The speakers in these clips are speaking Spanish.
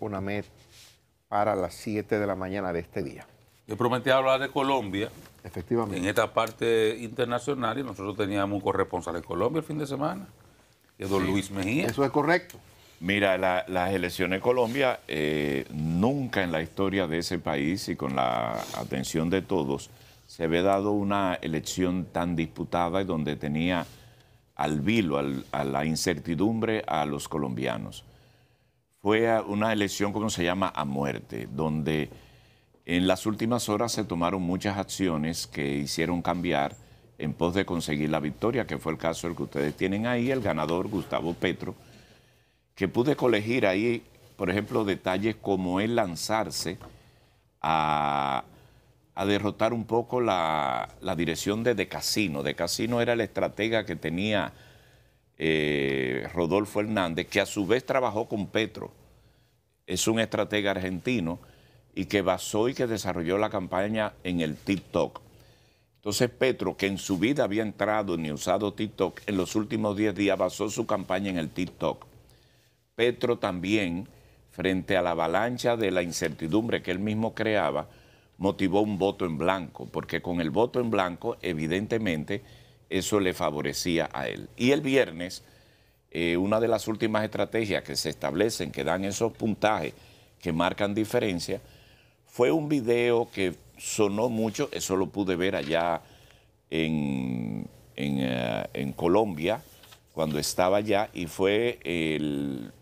CONAMED para las 7 de la mañana de este día. Yo prometí hablar de Colombia Efectivamente. en esta parte internacional y nosotros teníamos un corresponsal en Colombia el fin de semana, que es don Luis Mejía. Eso es correcto. Mira, las elecciones de Colombia, nunca en la historia de ese país y con la atención de todos, se había dado una elección tan disputada y donde tenía al vilo, a la incertidumbre a los colombianos. Fue una elección, como se llama, a muerte, donde en las últimas horas se tomaron muchas acciones que hicieron cambiar en pos de conseguir la victoria, que fue el caso del que ustedes tienen ahí, el ganador Gustavo Petro, que pude colegir ahí, por ejemplo, detalles como el lanzarse a derrotar un poco la dirección de Casino. De Casino era el estratega que tenía Rodolfo Hernández, que a su vez trabajó con Petro. Es un estratega argentino y que basó y que desarrolló la campaña en el TikTok. Entonces Petro, que en su vida había entrado ni usado TikTok, en los últimos 10 días basó su campaña en el TikTok. Petro también, frente a la avalancha de la incertidumbre que él mismo creaba, motivó un voto en blanco, porque con el voto en blanco, evidentemente, eso le favorecía a él. Y el viernes, una de las últimas estrategias que se establecen, que dan esos puntajes que marcan diferencia, fue un video que sonó mucho, eso lo pude ver allá en Colombia, cuando estaba allá, y fue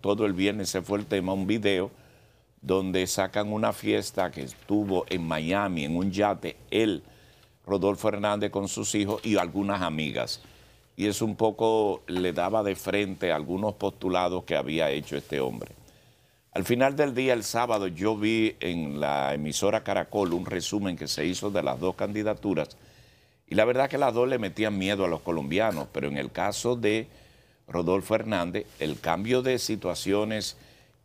todo el viernes se fue el tema, un video donde sacan una fiesta que estuvo en Miami, en un yate, él, Rodolfo Hernández con sus hijos y algunas amigas. Y eso un poco le daba de frente a algunos postulados que había hecho este hombre. Al final del día, el sábado, yo vi en la emisora Caracol un resumen que se hizo de las dos candidaturas y la verdad que las dos le metían miedo a los colombianos, pero en el caso de Rodolfo Hernández, el cambio de situaciones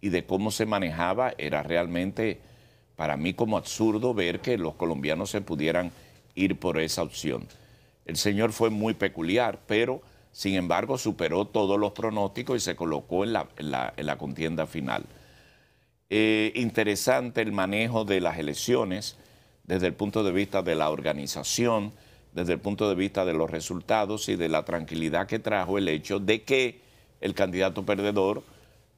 y de cómo se manejaba era realmente para mí como absurdo ver que los colombianos se pudieran ir por esa opción. El señor fue muy peculiar, pero sin embargo superó todos los pronósticos y se colocó en la contienda final. Interesante el manejo de las elecciones desde el punto de vista de la organización, desde el punto de vista de los resultados y de la tranquilidad que trajo el hecho de que el candidato perdedor,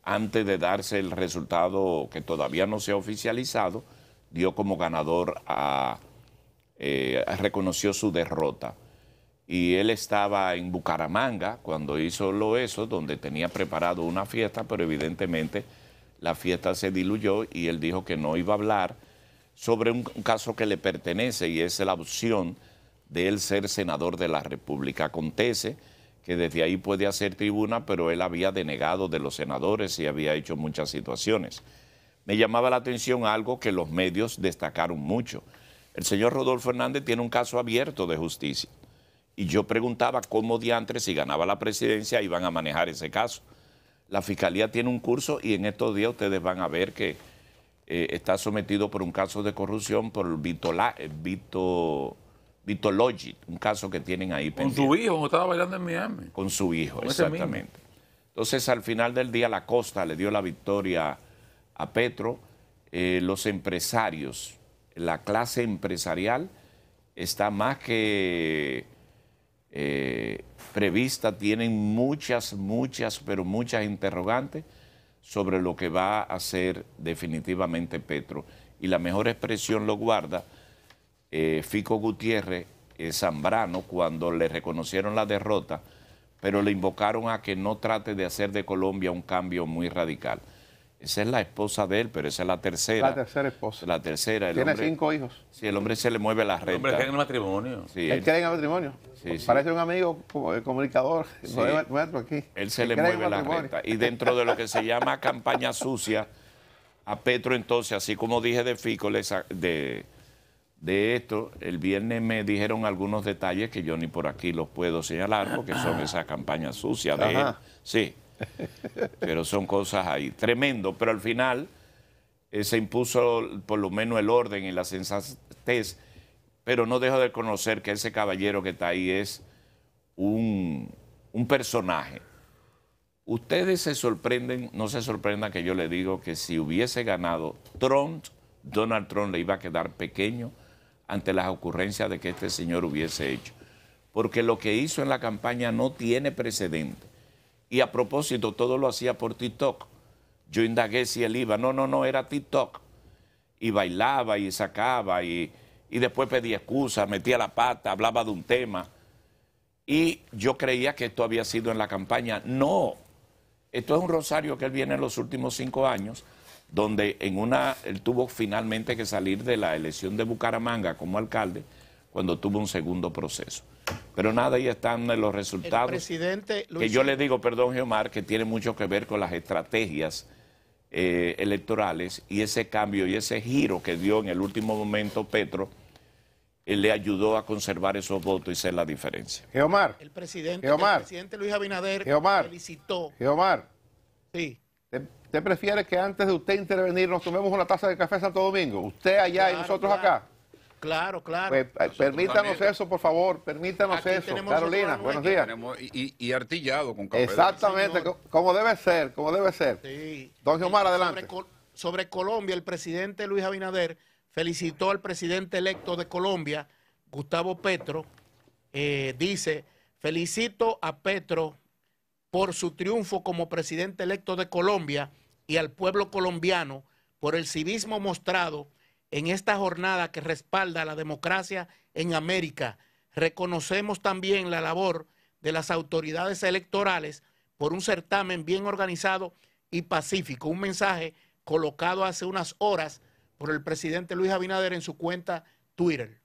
antes de darse el resultado que todavía no se ha oficializado, dio como ganador reconoció su derrota. Y él estaba en Bucaramanga cuando hizo eso, donde tenía preparado una fiesta, pero evidentemente la fiesta se diluyó y él dijo que no iba a hablar sobre un caso que le pertenece y es la opción de él ser senador de la República. Acontece que desde ahí puede hacer tribuna, pero él había denegado de los senadores y había hecho muchas situaciones. Me llamaba la atención algo que los medios destacaron mucho. El señor Rodolfo Hernández tiene un caso abierto de justicia. Y yo preguntaba cómo diantres, si ganaba la presidencia, iban a manejar ese caso. La Fiscalía tiene un curso y en estos días ustedes van a ver que está sometido por un caso de corrupción por Vitologic, un caso que tienen ahí pendiente. Con su hijo, como estaba bailando en Miami. Con su hijo, Con exactamente. Entonces, al final del día, la Costa le dio la victoria a Petro. Los empresarios, la clase empresarial está más que prevista, tienen muchas interrogantes sobre lo que va a hacer definitivamente Petro. Y la mejor expresión lo guarda Fico Gutiérrez Zambrano cuando le reconocieron la derrota, pero le invocaron a que no trate de hacer de Colombia un cambio muy radical. Esa es la esposa de él, pero esa es la tercera. La tercera esposa. La tercera. Tiene 5 hijos. Sí, el hombre se le mueve la recta. El hombre quiere en matrimonio. Sí, Él quiere en matrimonio. Sí, sí. Parece un amigo comunicador. Sí. Nuestro aquí. Él se le mueve la recta. Y dentro de lo que se llama campaña sucia, a Petro entonces, así como dije de Fico, de esto, el viernes me dijeron algunos detalles que yo ni por aquí los puedo señalar porque son esas campañas sucias de él. Sí, pero son cosas ahí. Tremendo, pero al final se impuso por lo menos el orden y la sensatez, pero no dejo de conocer que ese caballero que está ahí es un personaje Ustedes se sorprenden, no se sorprendan que yo le digo que si hubiese ganado Trump, Donald Trump le iba a quedar pequeño ante las ocurrencias de que este señor hubiese hecho. Porque lo que hizo en la campaña no tiene precedente. Y a propósito, todo lo hacía por TikTok. Yo indagué si él iba. No, era TikTok. Y bailaba y sacaba y después pedía excusas, metía la pata, hablaba de un tema. Y yo creía que esto había sido en la campaña. No. Esto es un rosario que él viene en los últimos 5 años, donde él tuvo finalmente que salir de la elección de Bucaramanga como alcalde cuando tuvo un segundo proceso. Pero nada, ahí están los resultados. El presidente Luis, que yo le digo, perdón, Geomar, que tiene mucho que ver con las estrategias electorales y ese cambio y ese giro que dio en el último momento Petro, él le ayudó a conservar esos votos y ser la diferencia. Geomar. El presidente Luis Abinader felicitó. Geomar. Sí. ¿Usted prefiere que antes de usted intervenir nos tomemos una taza de café en Santo Domingo? Usted allá y nosotros acá. Claro. Pues, permítanos eso, por favor, permítanos aquí eso. Carolina, buenos días. Y artillado con café. Exactamente, como debe ser, como debe ser. Sí. Don Geomar, adelante. Sobre Colombia, el presidente Luis Abinader felicitó al presidente electo de Colombia, Gustavo Petro. Dice, felicito a Petro por su triunfo como presidente electo de Colombia y al pueblo colombiano por el civismo mostrado en esta jornada que respalda la democracia en América. Reconocemos también la labor de las autoridades electorales por un certamen bien organizado y pacífico. Un mensaje colocado hace unas horas por el presidente Luis Abinader en su cuenta Twitter.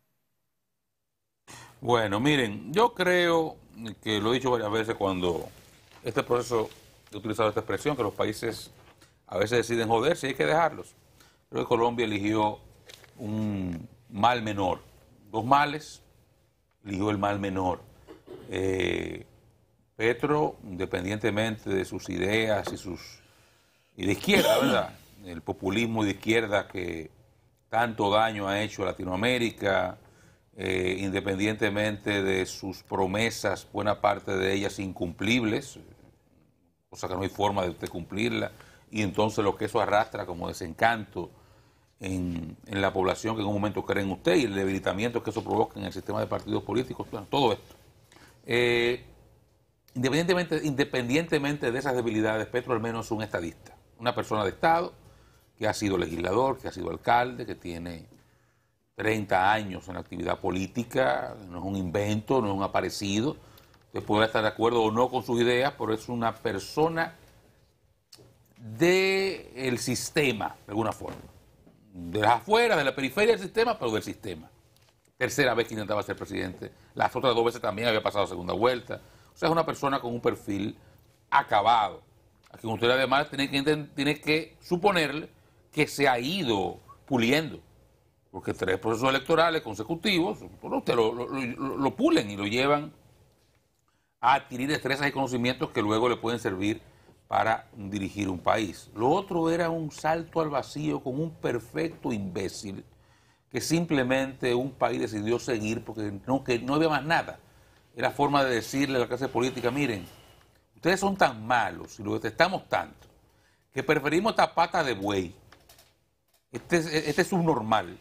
Bueno, miren, yo creo que lo he dicho varias veces cuando este proceso, he utilizado esta expresión, que los países a veces deciden joderse y hay que dejarlos. Creo que Colombia eligió un mal menor. 2 males, eligió el mal menor. Petro, independientemente de sus ideas y de izquierda, ¿verdad? El populismo de izquierda que tanto daño ha hecho a Latinoamérica, independientemente de sus promesas, buena parte de ellas incumplibles, cosa que no hay forma de usted cumplirla, y entonces lo que eso arrastra como desencanto en la población que en un momento cree en usted y el debilitamiento que eso provoca en el sistema de partidos políticos, bueno, todo esto. Independientemente de esas debilidades, Petro al menos es un estadista, una persona de Estado que ha sido legislador, que ha sido alcalde, que tiene 30 años en la actividad política, no es un invento, no es un aparecido. Usted puede estar de acuerdo o no con sus ideas, pero es una persona del sistema, de alguna forma. De las afueras, de la periferia del sistema, pero del sistema. Tercera vez que intentaba ser presidente. Las otras 2 veces también había pasado segunda vuelta. O sea, es una persona con un perfil acabado. A quien usted además tiene que suponerle que se ha ido puliendo. Porque 3 procesos electorales consecutivos, bueno, usted lo pulen y lo llevan a adquirir destrezas y conocimientos que luego le pueden servir para dirigir un país. Lo otro era un salto al vacío con un perfecto imbécil que simplemente un país decidió seguir porque no había más nada. Era forma de decirle a la clase política, miren, ustedes son tan malos y lo detestamos tanto que preferimos esta pata de buey, este subnormal,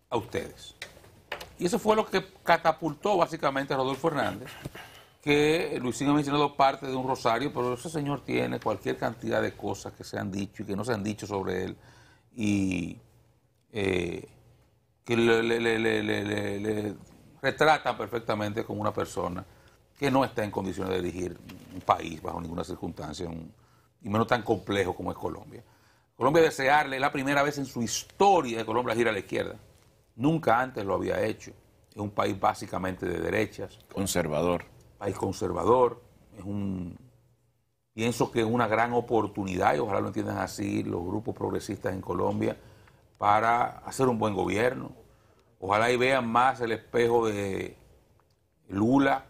a ustedes. Y eso fue lo que catapultó básicamente a Rodolfo Hernández, que Luisín ha mencionado parte de un rosario, pero ese señor tiene cualquier cantidad de cosas que se han dicho y que no se han dicho sobre él y que le retratan perfectamente como una persona que no está en condiciones de dirigir un país bajo ninguna circunstancia, y menos tan complejo como es Colombia. Colombia, desearle, es la primera vez en su historia de Colombia gira a la izquierda. Nunca antes lo había hecho. Es un país básicamente de derechas. Conservador. País conservador. Pienso que es una gran oportunidad, y ojalá lo entiendan así los grupos progresistas en Colombia, para hacer un buen gobierno. Ojalá y vean más el espejo de Lula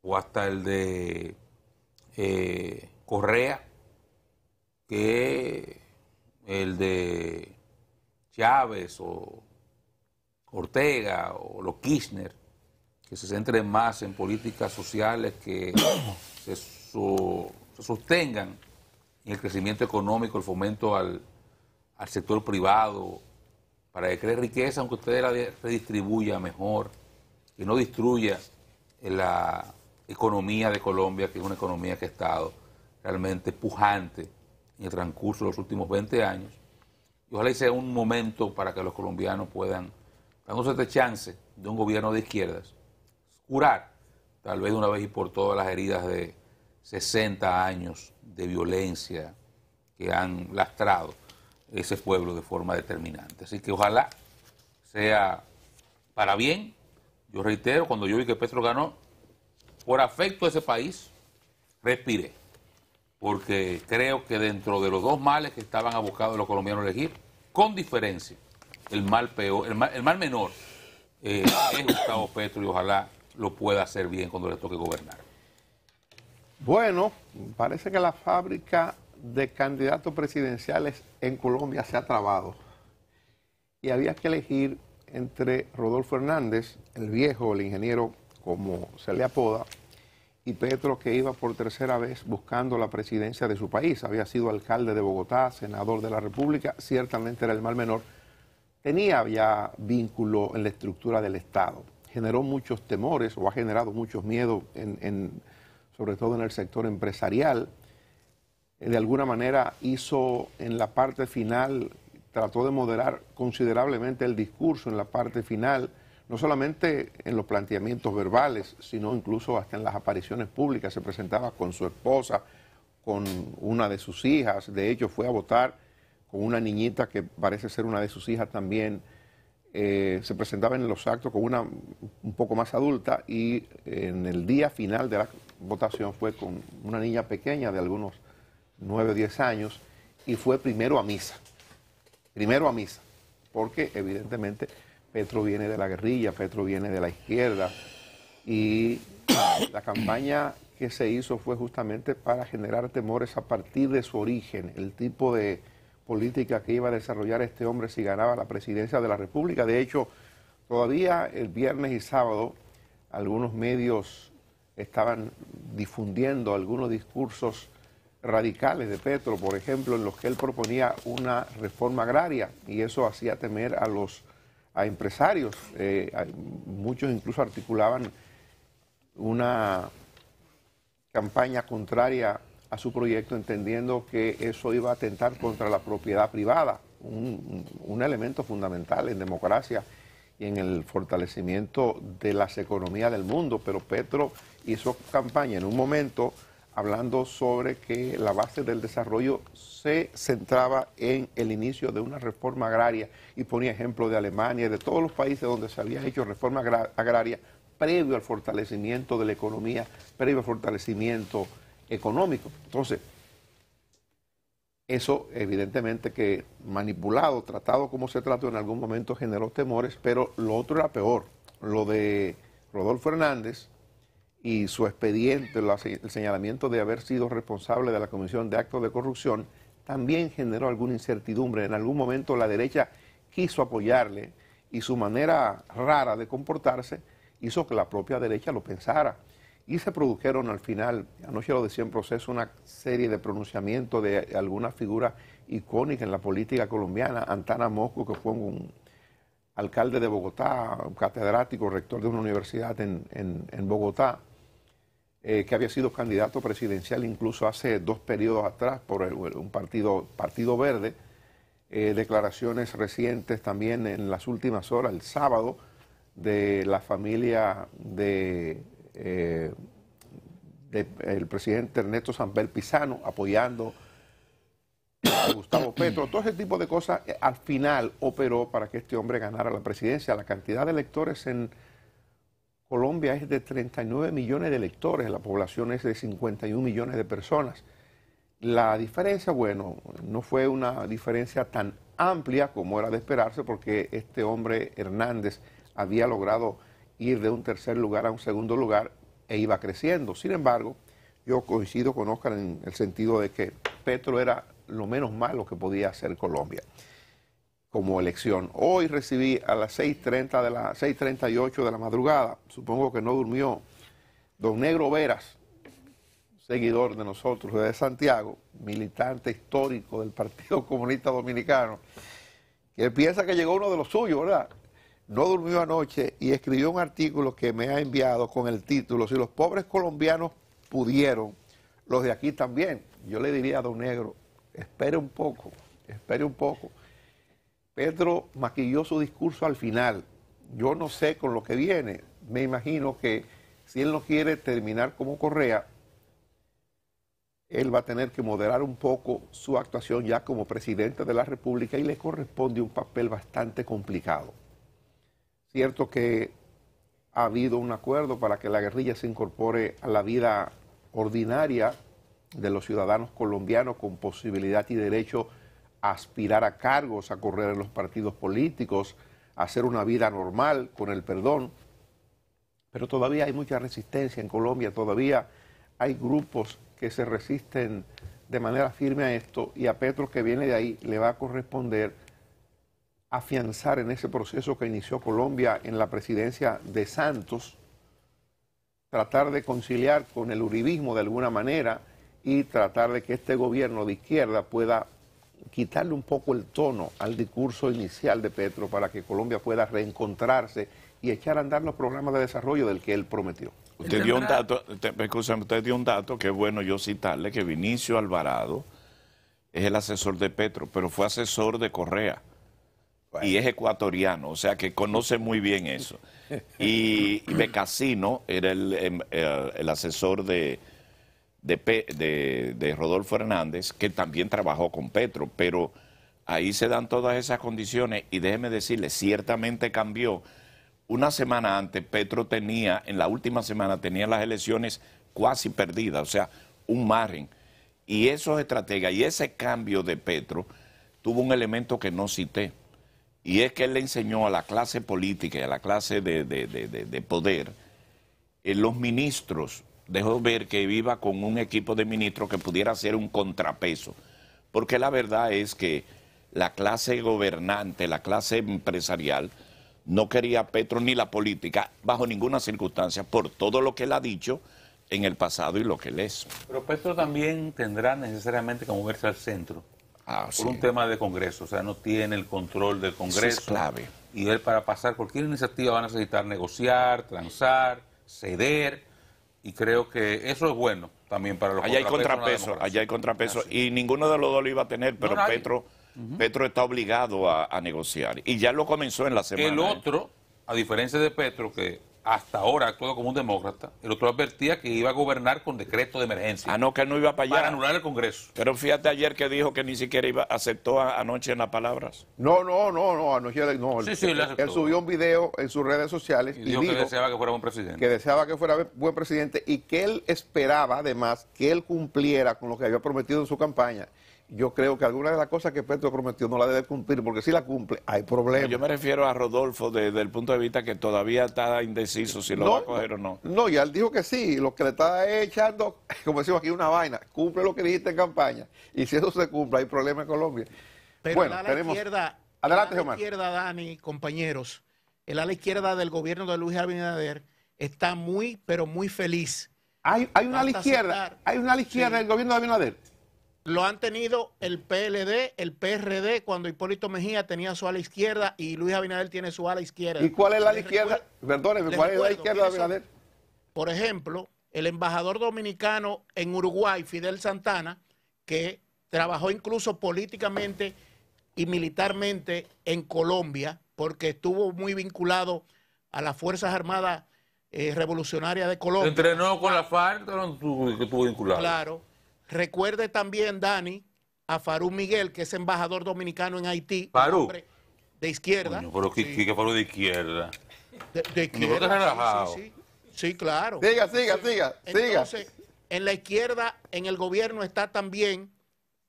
o hasta el de Correa que el de Chávez o Ortega o los Kirchner, que se centren más en políticas sociales que se se sostengan en el crecimiento económico, el fomento al sector privado, para que cree riqueza, aunque usted la redistribuya mejor, que no destruya la economía de Colombia, que es una economía que ha estado realmente pujante en el transcurso de los últimos 20 años. Y ojalá sea un momento para que los colombianos puedan, dándose este chance de un gobierno de izquierdas, curar tal vez de una vez y por todas las heridas de 60 años de violencia que han lastrado ese pueblo de forma determinante. Así que ojalá sea para bien. Yo reitero, cuando yo vi que Petro ganó, por afecto a ese país, respiré. Porque creo que dentro de los dos males que estaban abocados los colombianos a elegir, con diferencia, el mal peor, el mal menor es Gustavo Petro, y ojalá lo pueda hacer bien cuando le toque gobernar. Bueno, parece que la fábrica de candidatos presidenciales en Colombia se ha trabado. Y había que elegir entre Rodolfo Hernández, el viejo, el ingeniero, como se le apoda, y Petro, que iba por tercera vez buscando la presidencia de su país. Había sido alcalde de Bogotá, senador de la República, ciertamente era el mal menor. Tenía ya vínculo en la estructura del Estado. Generó muchos temores, o ha generado muchos miedos, sobre todo en el sector empresarial. De alguna manera hizo en la parte final, trató de moderar considerablemente el discurso en la parte final, no solamente en los planteamientos verbales, sino incluso hasta en las apariciones públicas. Se presentaba con su esposa, con una de sus hijas. De hecho, fue a votar con una niñita que parece ser una de sus hijas también. Se presentaba en los actos con una un poco más adulta, y en el día final de la votación fue con una niña pequeña de algunos 9 o 10 años, y fue primero a misa, porque evidentemente Petro viene de la guerrilla, Petro viene de la izquierda, y la campaña que se hizo fue justamente para generar temores a partir de su origen, el tipo de política que iba a desarrollar este hombre si ganaba la presidencia de la República. De hecho, todavía el viernes y sábado algunos medios estaban difundiendo algunos discursos radicales de Petro, por ejemplo, en los que él proponía una reforma agraria, y eso hacía temer a empresarios. Muchos incluso articulaban una campaña contraria a su proyecto, entendiendo que eso iba a atentar contra la propiedad privada, un elemento fundamental en democracia y en el fortalecimiento de las economías del mundo. Pero Petro hizo campaña en un momento hablando sobre que la base del desarrollo se centraba en el inicio de una reforma agraria, y ponía ejemplo de Alemania y de todos los países donde se había hecho reforma agraria previo al fortalecimiento de la economía, previo al fortalecimiento económico. Entonces, eso evidentemente que manipulado, tratado como se trató, en algún momento generó temores, pero lo otro era peor. Lo de Rodolfo Hernández y su expediente, el señalamiento de haber sido responsable de la comisión de actos de corrupción, también generó alguna incertidumbre. En algún momento la derecha quiso apoyarle, y su manera rara de comportarse hizo que la propia derecha lo pensara. Y se produjeron al final, anoche lo decía en proceso, una serie de pronunciamientos de alguna figura icónica en la política colombiana. Antana Mosco, que fue un alcalde de Bogotá, un catedrático, rector de una universidad en Bogotá, que había sido candidato presidencial incluso hace 2 periodos atrás por un partido verde. Declaraciones recientes también en las últimas horas, el sábado, de la familia del presidente Ernesto Samper Pizano apoyando a Gustavo Petro. Todo ese tipo de cosas al final operó para que este hombre ganara la presidencia. La cantidad de electores en Colombia es de 39 millones de electores, la población es de 51 millones de personas. La diferencia, bueno, no fue una diferencia tan amplia como era de esperarse, porque este hombre Hernández había logrado ir de un tercer lugar a un segundo lugar e iba creciendo. Sin embargo, yo coincido con Oscar en el sentido de que Petro era lo menos malo que podía hacer Colombia como elección. Hoy recibí a las 6:38 de la madrugada, supongo que no durmió, don Negro Veras, seguidor de nosotros, de Santiago, militante histórico del Partido Comunista Dominicano, que piensa que llegó uno de los suyos, ¿verdad? No durmió anoche y escribió un artículo que me ha enviado con el título: si los pobres colombianos pudieron, los de aquí también. Yo le diría a don Negro, espere un poco, espere un poco. Petro maquilló su discurso al final. Yo no sé con lo que viene. Me imagino que si él no quiere terminar como Correa, él va a tener que moderar un poco su actuación ya como presidente de la República y le corresponde un papel bastante complicado. Cierto que ha habido un acuerdo para que la guerrilla se incorpore a la vida ordinaria de los ciudadanos colombianos con posibilidad y derecho a aspirar a cargos, a correr en los partidos políticos, a hacer una vida normal con el perdón. Pero todavía hay mucha resistencia en Colombia, todavía hay grupos que se resisten de manera firme a esto, y a Petro, que viene de ahí, le va a corresponder afianzar en ese proceso que inició Colombia en la presidencia de Santos, tratar de conciliar con el uribismo de alguna manera y tratar de que este gobierno de izquierda pueda quitarle un poco el tono al discurso inicial de Petro para que Colombia pueda reencontrarse y echar a andar los programas de desarrollo del que él prometió. Usted dio un dato, usted dio un dato que es bueno yo citarle, que Vinicio Alvarado es el asesor de Petro, pero fue asesor de Correa. Bueno. Y es ecuatoriano, o sea que conoce muy bien eso. Y Becasino era el asesor de Rodolfo Hernández, que también trabajó con Petro, pero ahí se dan todas esas condiciones y déjeme decirle, ciertamente cambió. Una semana antes, Petro tenía, en la última semana, tenía las elecciones casi perdidas, o sea, un margen. Y esos estrategas y ese cambio de Petro tuvo un elemento que no cité, y es que él le enseñó a la clase política y a la clase de poder, los ministros, dejó ver que iba con un equipo de ministros que pudiera ser un contrapeso, porque la verdad es que la clase gobernante, la clase empresarial, no quería a Petro ni la política bajo ninguna circunstancia por todo lo que él ha dicho en el pasado y lo que él es. Pero Petro también tendrá necesariamente que moverse al centro por un tema de Congreso, o sea, no tiene el control del Congreso. Eso es clave. Y él, para pasar cualquier iniciativa, va a necesitar negociar, transar, ceder, y creo que eso es bueno también para los contrapesos. Allá hay contrapesos, y ninguno de los dos lo iba a tener, pero no, Petro está obligado a negociar, y ya lo comenzó en la semana. El otro, a diferencia de Petro, que hasta ahora ha actuado como un demócrata, el otro advertía que iba a gobernar con decreto de emergencia. Ah, no, que él no iba para allá. Para anular el Congreso. Pero fíjate ayer que dijo que ni siquiera aceptó anoche en las palabras. No, anoche no. Sí, él subió un video en sus redes sociales y dijo que deseaba que fuera buen presidente. Que deseaba que fuera buen presidente y que él esperaba, además, que él cumpliera con lo que había prometido en su campaña. Yo creo que alguna de las cosas que Petro prometió no la debe cumplir, porque si la cumple, hay problemas. Yo me refiero a Rodolfo desde el punto de vista que todavía está indeciso si lo va a coger o no. No, ya él dijo que sí, lo que le está echando, como decimos aquí, una vaina. Cumple lo que dijiste en campaña, y si eso se cumple, hay problema en Colombia. Pero bueno, el ala tenemos... izquierda, Adelante, el ala Omar. izquierda, Dani, compañeros, el ala izquierda del gobierno de Luis Abinader está muy, pero muy feliz. Hay una ala izquierda, del gobierno de Abinader. Lo han tenido el PLD, el PRD, cuando Hipólito Mejía tenía su ala izquierda y Luis Abinader tiene su ala izquierda. ¿Y cuál es la ala izquierda? Perdóneme, ¿cuál es la izquierda de Abinader? Por ejemplo, el embajador dominicano en Uruguay, Fidel Santana, que trabajó incluso políticamente y militarmente en Colombia, porque estuvo muy vinculado a las Fuerzas Armadas Revolucionarias de Colombia. Entrenó con la FARC, que estuvo vinculado. Claro. Recuerde también, Dani, a Farú Miguel, que es embajador dominicano en Haití. Farú. Hombre de izquierda. Coño, pero ¿qué Farú de izquierda? De izquierda. Sí, claro. Siga. Entonces, en la izquierda, en el gobierno está también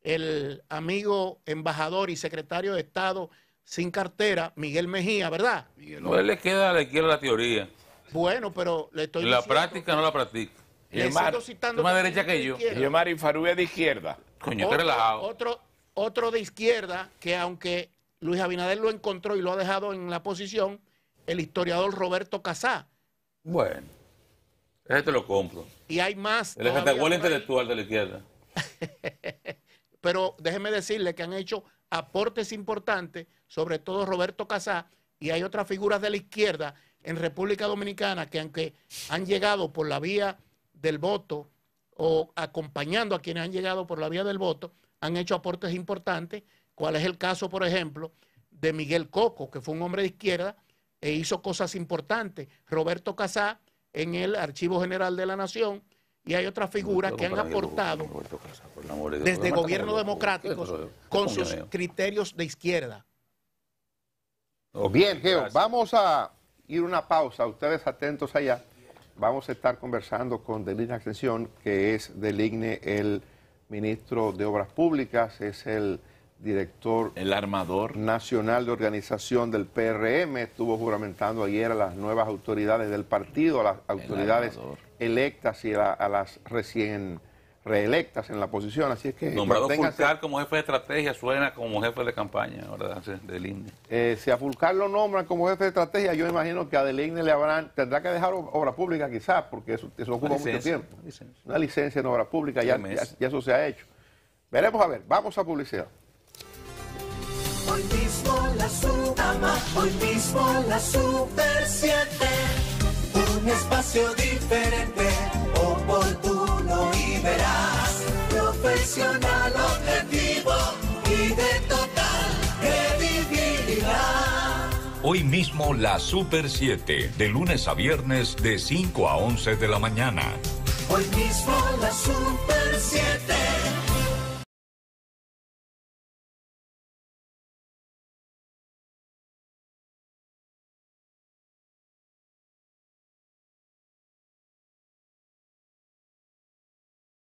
el amigo embajador y secretario de Estado sin cartera, Miguel Mejía, ¿verdad? No, él le queda a la izquierda la teoría. Bueno, pero le estoy diciendo... diciendo... La práctica no la practica. Le sigo citando... más derecha que yo. Y Omar Farú es de izquierda. Coño, qué relajado. Otro de izquierda, que aunque Luis Abinader lo encontró y lo ha dejado en la posición, el historiador Roberto Casá. Bueno. Ese te lo compro. Y hay más. El espejuelo intelectual de la izquierda. Pero déjeme decirle que han hecho aportes importantes, sobre todo Roberto Casá, y hay otras figuras de la izquierda en República Dominicana que, aunque han llegado por la vía del voto o acompañando a quienes han llegado por la vía del voto, han hecho aportes importantes. ¿Cuál es el caso, por ejemplo, de Miguel Coco, que fue un hombre de izquierda e hizo cosas importantes? Roberto Casá en el Archivo General de la Nación, y hay otras figuras que han aportado desde gobiernos democráticos con sus criterios de izquierda. Bien, Geo, vamos a ir a una pausa. Ustedes atentos allá. Vamos a estar conversando con Deligne Ascensión, que es del IGNE, el ministro de Obras Públicas, es el director, el armador nacional de organización del PRM. Estuvo juramentando ayer a las nuevas autoridades del partido, a las autoridades electas y a las recién reelectas en la posición. Así es que nombrado Fulcar como jefe de estrategia suena como jefe de campaña, ¿verdad? Del IGNE. Si a Fulcar lo nombran como jefe de estrategia, yo imagino que a del IGNE tendrá que dejar obra pública quizás, porque eso ocupa mucho tiempo. Una licencia en obra pública, ya eso se ha hecho. Veremos a ver, vamos a publicidad. Hoy mismo la Sudama, hoy mismo la Super 7. Un espacio diferente, oportuno y veraz. Profesional, objetivo y de total credibilidad. Hoy mismo la Super 7, de lunes a viernes de 5 a 11 de la mañana. Hoy mismo la Super 7.